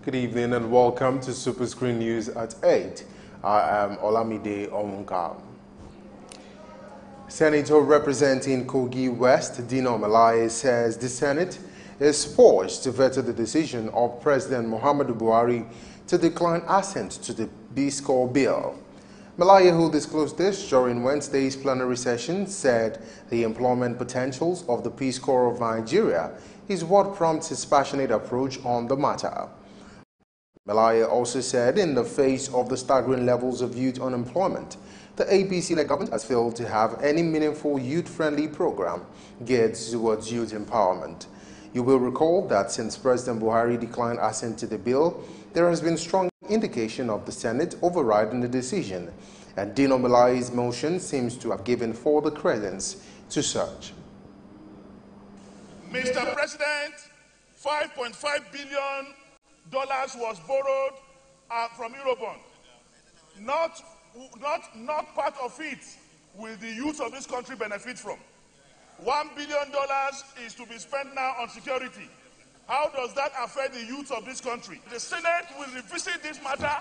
Good evening and welcome to SuperScreen News at 8. I am Olamide Omunka. Senator representing Kogi West, Dino Melaye, says the Senate is poised to veto the decision of President Muhammadu Buhari to decline assent to the Peace Corps bill. Melaye, who disclosed this during Wednesday's plenary session, said the employment potentials of the Peace Corps of Nigeria is what prompts his passionate approach on the matter. Melaye also said in the face of the staggering levels of youth unemployment, the APC-led government has failed to have any meaningful youth-friendly program geared towards youth empowerment. You will recall that since President Buhari declined assent to the bill, there has been strong indication of the Senate overriding the decision, and Dino Melaye's motion seems to have given further credence to such. Mr. President, $5.5 billion was borrowed from Eurobond. Not part of it will the youth of this country benefit from. $1 billion is to be spent now on security. How does that affect the youth of this country? The Senate will revisit this matter.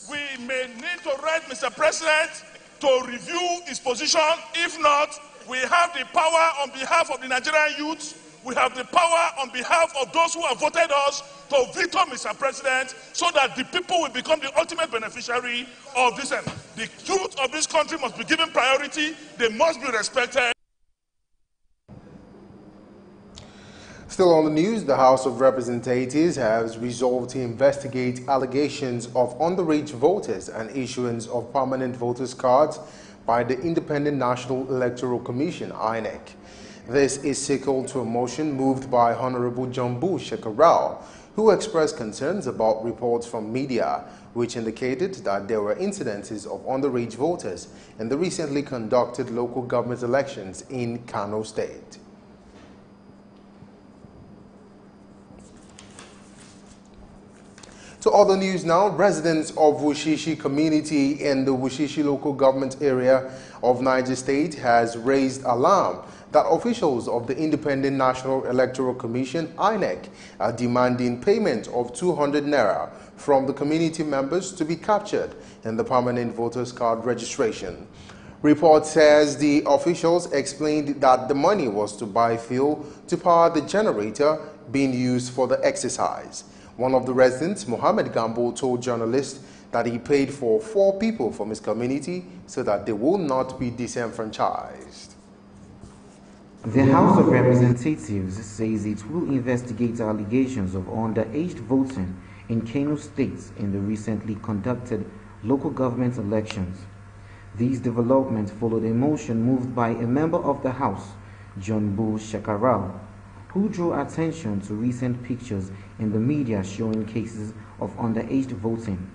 We may need to write Mr. President to review his position. If not, we have the power on behalf of the Nigerian youth. We have the power on behalf of those who have voted us to veto Mr. President so that the people will become the ultimate beneficiary of this. The youth of this country must be given priority. They must be respected. Still on the news, the House of Representatives has resolved to investigate allegations of underage voters and issuance of permanent voters' cards by the Independent National Electoral Commission, INEC. This is sequel to a motion moved by Honorable Jumbu Shekarau, who expressed concerns about reports from media which indicated that there were incidences of underage voters in the recently conducted local government elections in Kano State. To other news now, residents of Wushishi community in the Wushishi local government area of Niger State has raised alarm that officials of the Independent National Electoral Commission, INEC, are demanding payment of 200 naira from the community members to be captured in the permanent voters card registration. Report says the officials explained that the money was to buy fuel to power the generator being used for the exercise. One of the residents, Mohammed Gambo, told journalists that he paid for 4 people from his community so that they will not be disenfranchised. The House of Representatives says it will investigate allegations of underage voting in Kano State in the recently conducted local government elections. These developments followed a motion moved by a member of the House, Jumbu Shekarau, who drew attention to recent pictures in the media showing cases of underage voting.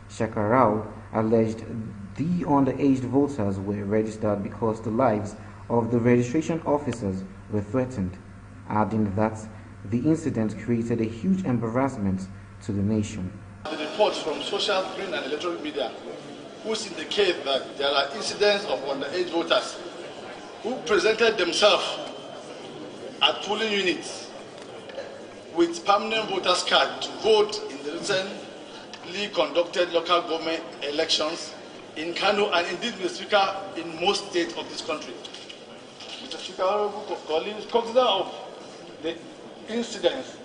Shekarau alleged the underage voters were registered because the lives of the registration officers were threatened, adding that the incident created a huge embarrassment to the nation. The reports from social screen and electronic media which indicate that there are incidents of underage voters who presented themselves at polling units with permanent voters card to vote in the recently conducted local government elections in Kano and indeed, Mr. Speaker, in most states of this country. Mr. Speaker, honorable colleagues, consider of the incidents,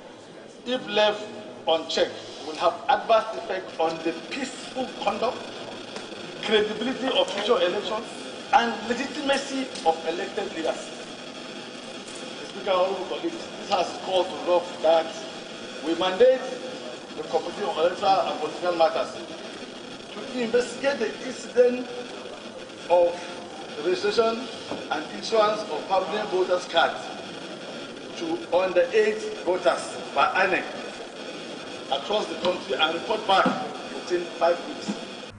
if left unchecked, will have adverse effect on the peaceful conduct, credibility of future elections, and legitimacy of elected leaders. Speaker, honorable colleagues, this has called to law that we mandate the Committee on Electoral and Political Matters to investigate the incident of registration and issuance of permanent voters' cards to underage voters by INEC across the country and report back within 5 weeks.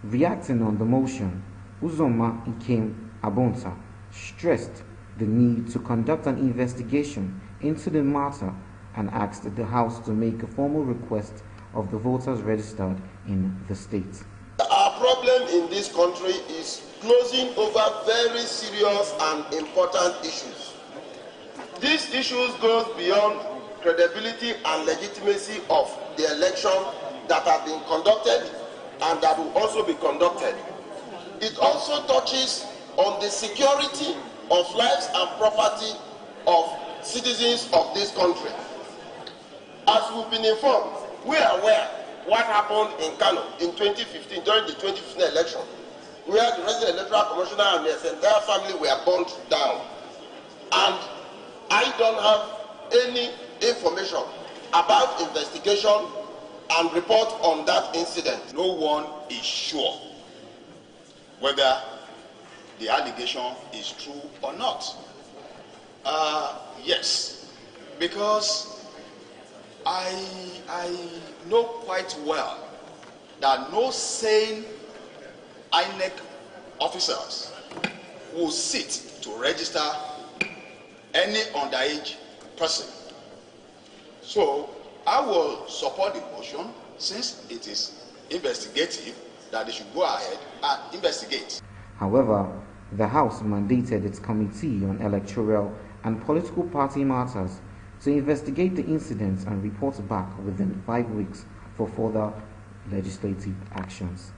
Reacting on the motion, Uzoma Ikem Abonta stressed the need to conduct an investigation into the matter and asked the House to make a formal request of the voters registered in the state. Our problem in this country is closing over very serious and important issues. These issues go beyond credibility and legitimacy of the election that has been conducted and that will also be conducted. It also touches on the security of lives and property of citizens of this country. As we've been informed, we are aware what happened in Kano in 2015 during the 2015 election, where the resident electoral commissioner and his entire family were burnt down. And I don't have any information about investigation and report on that incident. No one is sure whether the allegation is true or not. Yes, because I know quite well that no sane INEC officers will sit to register any underage person. So I will support the motion, since it is investigative, that they should go ahead and investigate. However, the House mandated its Committee on Electoral and Political Party Matters to investigate the incidents and report back within 5 weeks for further legislative actions.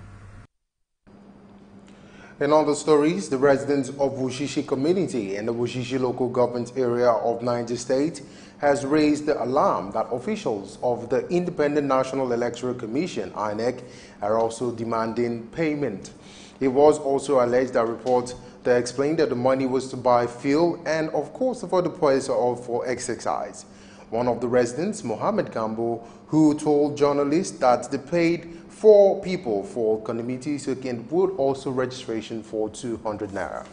In other stories, the residents of Wushishi community in the Wushishi local government area of Niger State has raised the alarm that officials of the Independent National Electoral Commission, INEC, are also demanding payment. It was also alleged that reports that explained that the money was to buy fuel and, of course, for the purpose of for exercise. One of the residents, Mohammed Gambo, who told journalists that they paid 4 people for community second would also registration for 200 naira.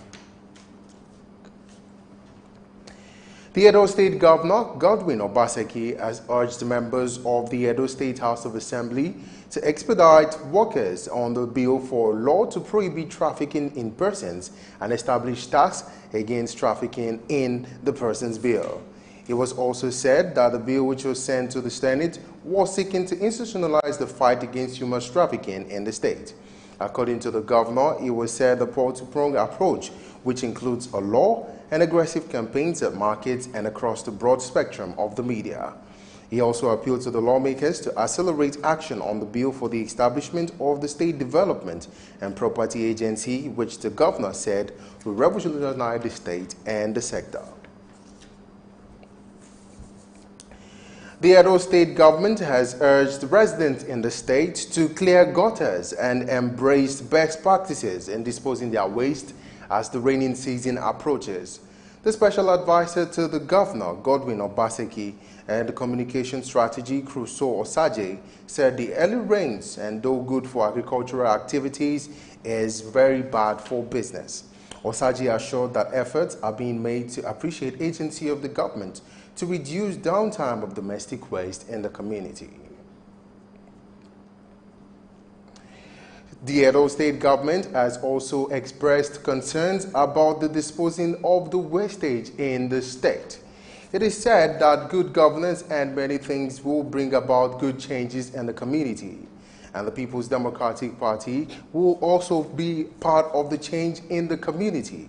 The Edo State Governor, Godwin Obaseki, has urged members of the Edo State House of Assembly to expedite workers on the bill for a law to prohibit trafficking in persons and establish tax against trafficking in the persons bill. It was also said that the bill which was sent to the Senate was seeking to institutionalize the fight against human trafficking in the state. According to the governor, it was said the multi-pronged approach, which includes a law and aggressive campaigns at markets and across the broad spectrum of the media. He also appealed to the lawmakers to accelerate action on the bill for the establishment of the State Development and Property Agency, which the governor said will revolutionize the state and the sector. The Edo State government has urged residents in the state to clear gutters and embrace best practices in disposing their waste as the rainy season approaches. The special advisor to the governor, Godwin Obaseki, and the communication strategy, Crusoe Osaje, said the early rains, and though good for agricultural activities, is very bad for business. Osaje assured that efforts are being made to appreciate agency of the government to reduce downtime of domestic waste in the community. The Edo State government has also expressed concerns about the disposing of the wastage in the state. It is said that good governance and many things will bring about good changes in the community, and the People's Democratic Party will also be part of the change in the community.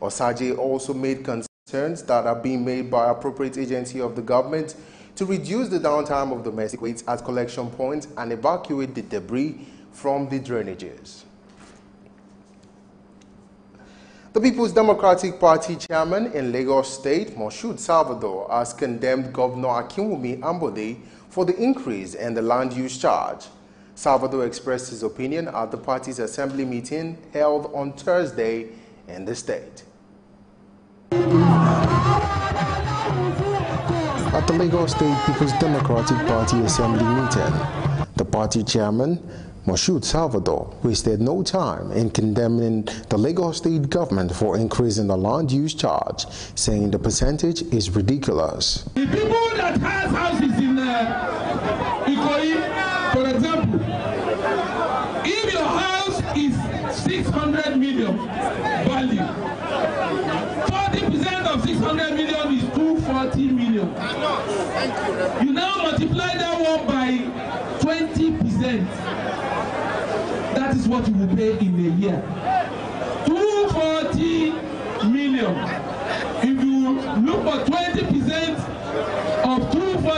Osaje also made concerns that are being made by appropriate agency of the government to reduce the downtime of domestic waste at collection points and evacuate the debris from the drainages. The People's Democratic Party chairman in Lagos State, Moshood Salvador, has condemned Governor Akinwumi Ambode for the increase in the land use charge. Salvador expressed his opinion at the party's assembly meeting held on Thursday in the state. At the Lagos State People's Democratic Party Assembly meeting, the party chairman, Moshood Salvador, wasted no time in condemning the Lagos State government for increasing the land use charge, saying the percentage is ridiculous. The people that have houses in Ikoyi, for example, if your house is 600 million value, 40% of 600 million is 240 million. You now multiply that one by 20%. That is what you will pay in a year. 240 million. If you look for 20% of 240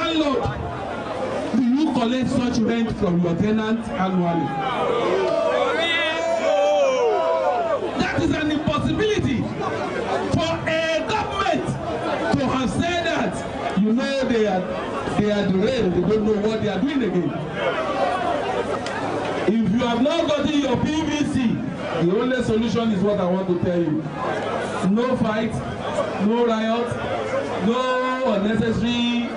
landlord do you collect such rent from your tenants annually? That is an impossibility for a government to have said that. You know they are derailed. They don't know what they are doing again. If you have not gotten your PVC, the only solution is what I want to tell you. No fight, no riot, no unnecessary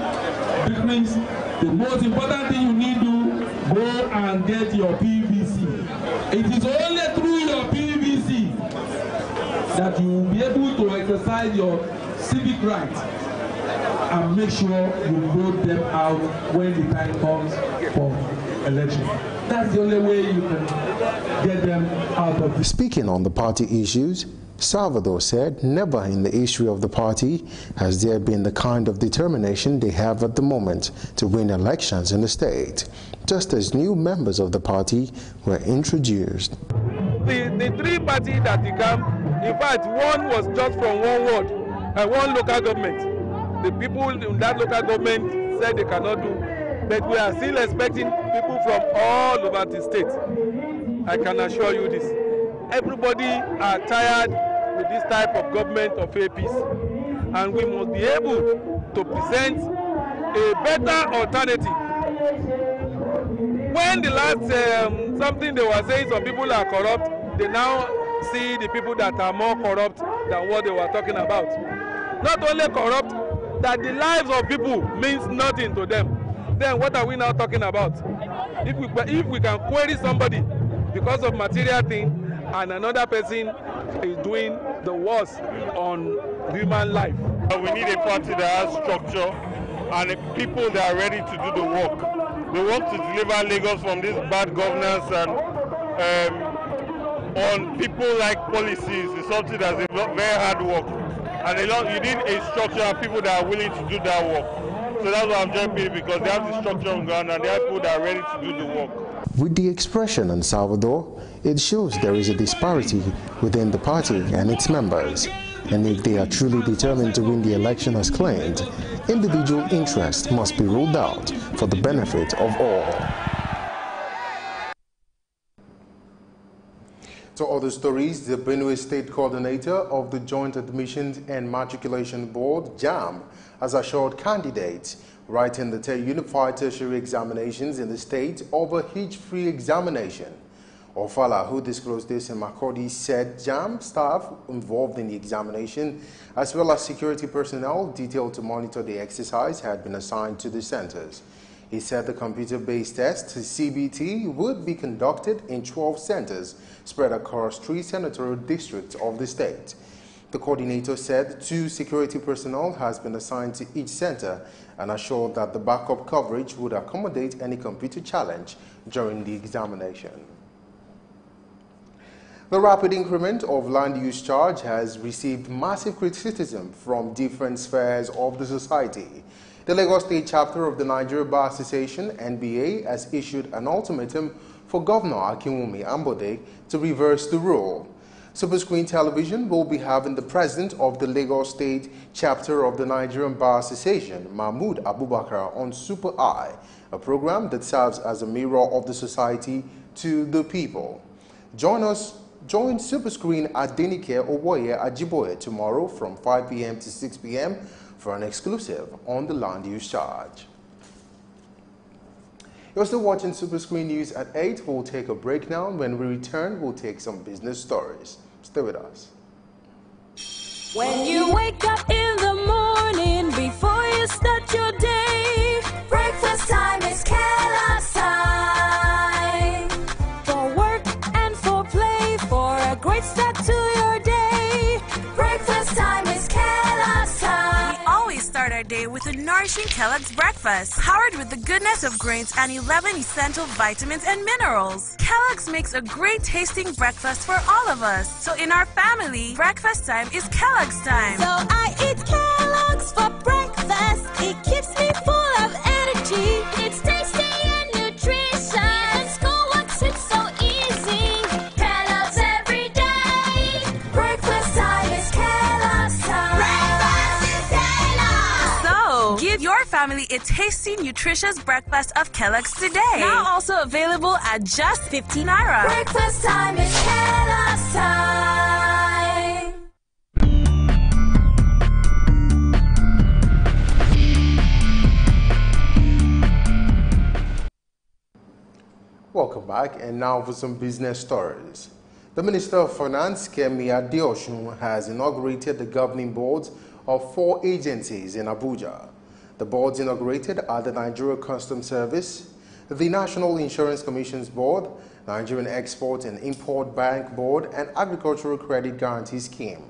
bickerings. The most important thing you need to go and get your PVC. It is only through your PVC that you will be able to exercise your civic right and make sure you vote them out when the time comes for election. That's the only way you can get them out of this. Speaking on the party issues, Salvador said never in the history of the party has there been the kind of determination they have at the moment to win elections in the state, just as new members of the party were introduced. The three parties that became, in fact, one was just from one ward and one local government. The people in that local government said they cannot do, but we are still expecting people from all over the state. I can assure you this. Everybody are tired with this type of government of APs, and we must be able to present a better alternative. When the last something they were saying some people are corrupt, they now see the people that are more corrupt than what they were talking about. Not only corrupt, that the lives of people means nothing to them. Then what are we now talking about? If we can query somebody because of material thing, and another person is doing the worst on human life. We need a party that has structure and people that are ready to do the work. The work to deliver Lagos from this bad governance and on people like policies is something that's a very hard work. And you need a structure and people that are willing to do that work. So that's why I'm joining because they have the structure on ground and they have people that are ready to do the work. With the expression in Salvador, it shows there is a disparity within the party and its members. And if they are truly determined to win the election as claimed, individual interest must be ruled out for the benefit of all. To other stories, the Benue State Coordinator of the Joint Admissions and Matriculation Board, JAM, has assured candidates writing the Unified Tertiary Examinations in the state of a hitch-free examination. Ofala, who disclosed this in Makurdi, said JAM staff involved in the examination, as well as security personnel detailed to monitor the exercise, had been assigned to the centers. He said the computer-based test, CBT, would be conducted in 12 centers spread across 3 senatorial districts of the state. The coordinator said 2 security personnel has been assigned to each center and assured that the backup coverage would accommodate any computer challenge during the examination. The rapid increment of land use charge has received massive criticism from different spheres of the society. The Lagos State chapter of the Nigeria Bar Association, NBA, has issued an ultimatum for Governor Akinwumi Ambode to reverse the rule. SuperScreen Television will be having the president of the Lagos State chapter of the Nigerian Bar Association, Mahmood Abubakar, on Super Eye, a program that serves as a mirror of the society to the people. Join SuperScreen at Denike Owoye Ajiboye tomorrow from 5 p.m. to 6 p.m. for an exclusive on the land use charge. You're still watching SuperScreen News at 8. We'll take a break now. When we return, we'll take some business stories. Stay with us. When you wake up in the morning, before you start your day, breakfast time is Kellogg's time. For work and for play, for a great start to your day, breakfast time is Kellogg's time. We always start our day with a nourishing Kellogg's breakfast, powered with the goodness of grains and 11 essential vitamins and minerals. Kellogg's makes a great tasting breakfast for all of us. So in our family, breakfast time is Kellogg's time. So I eat Kellogg's for breakfast. It keeps me full of energy. It's tasty and nutritious. And schoolwork it's so easy. Kellogg's every day. Breakfast time is Kellogg's time. Breakfast is Kellogg's. So Give your family a tasty, nutritious breakfast of Kellogg's today. Now also available at just 50 Naira. Breakfast time is Kellogg's time. Welcome back, and now for some business stories. The Minister of Finance, Kemi Adeosun, has inaugurated the governing boards of 4 agencies in Abuja. The boards inaugurated are the Nigeria Customs Service, the National Insurance Commission's Board, Nigerian Export and Import Bank Board, and Agricultural Credit Guarantee Scheme.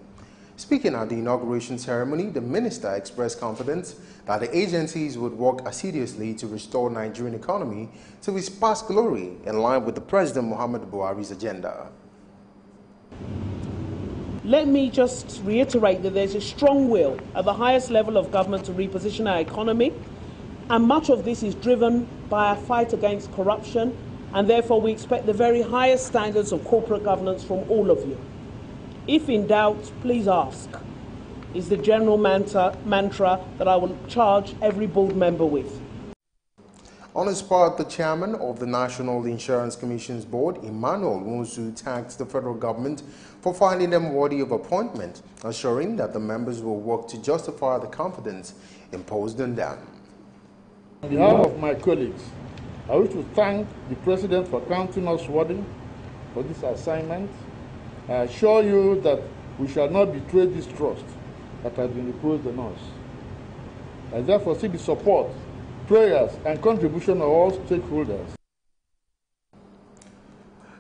Speaking at the inauguration ceremony, the minister expressed confidence that the agencies would work assiduously to restore Nigerian economy to its past glory in line with the President Muhammadu Buhari's agenda. Let me just reiterate that there's a strong will at the highest level of government to reposition our economy, and much of this is driven by our fight against corruption, and therefore we expect the very highest standards of corporate governance from all of you. If in doubt, please ask, is the general mantra that I will charge every board member with. On his part, the chairman of the National Insurance Commission's Board, Emmanuel Wonsu, thanked the federal government for finding them worthy of appointment, assuring that the members will work to justify the confidence imposed on them. On behalf of my colleagues, I wish to thank the President for counting us worthy for this assignment. I assure you that we shall not betray this trust that has been reposed on us. I therefore seek the support, prayers, and contribution of all stakeholders.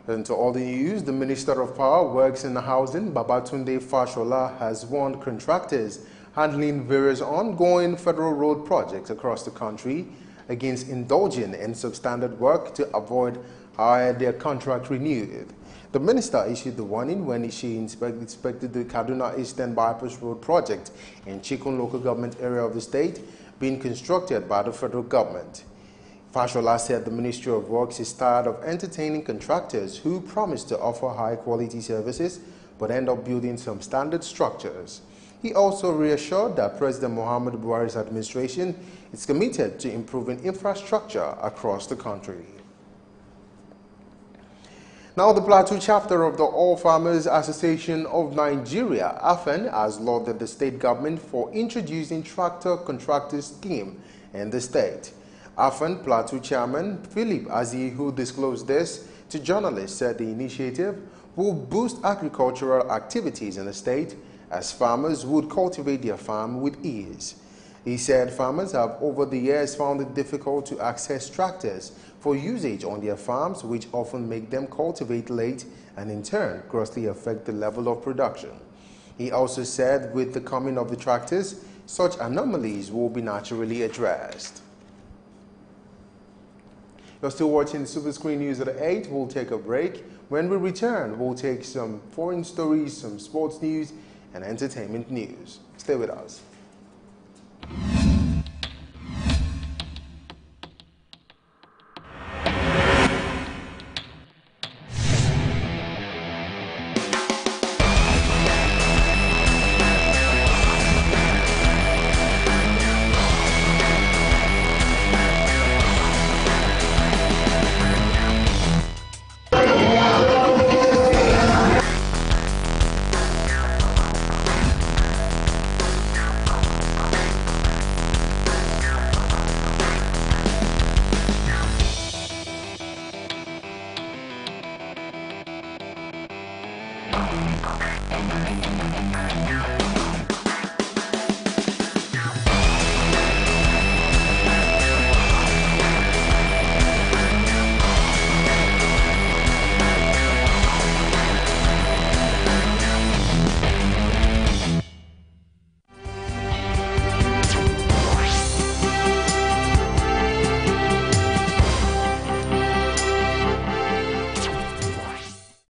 And to all the news, the Minister of Power, Works and Housing, Babatunde Fashola, has warned contractors handling various ongoing federal road projects across the country against indulging in substandard work to avoid having their contract renewed. The minister issued the warning when she inspected the Kaduna Eastern Bypass Road project in Chikun local government area of the state being constructed by the federal government. Fashola said the Ministry of Works is tired of entertaining contractors who promise to offer high-quality services but end up building some standard structures. He also reassured that President Muhammadu Buhari's administration is committed to improving infrastructure across the country. Now, the Plateau chapter of the All Farmers Association of Nigeria, AFAN, has lauded the state government for introducing tractor contractor scheme in the state. AFAN Plateau chairman Philip Azi, who disclosed this to journalists, said the initiative will boost agricultural activities in the state as farmers would cultivate their farm with ease. He said farmers have over the years found it difficult to access tractors for usage on their farms, which often make them cultivate late and in turn grossly affect the level of production. He also said with the coming of the tractors, such anomalies will be naturally addressed. You're still watching SuperScreen News at 8. We'll take a break. When we return, we'll take some foreign stories, some sports news, and entertainment news. Stay with us.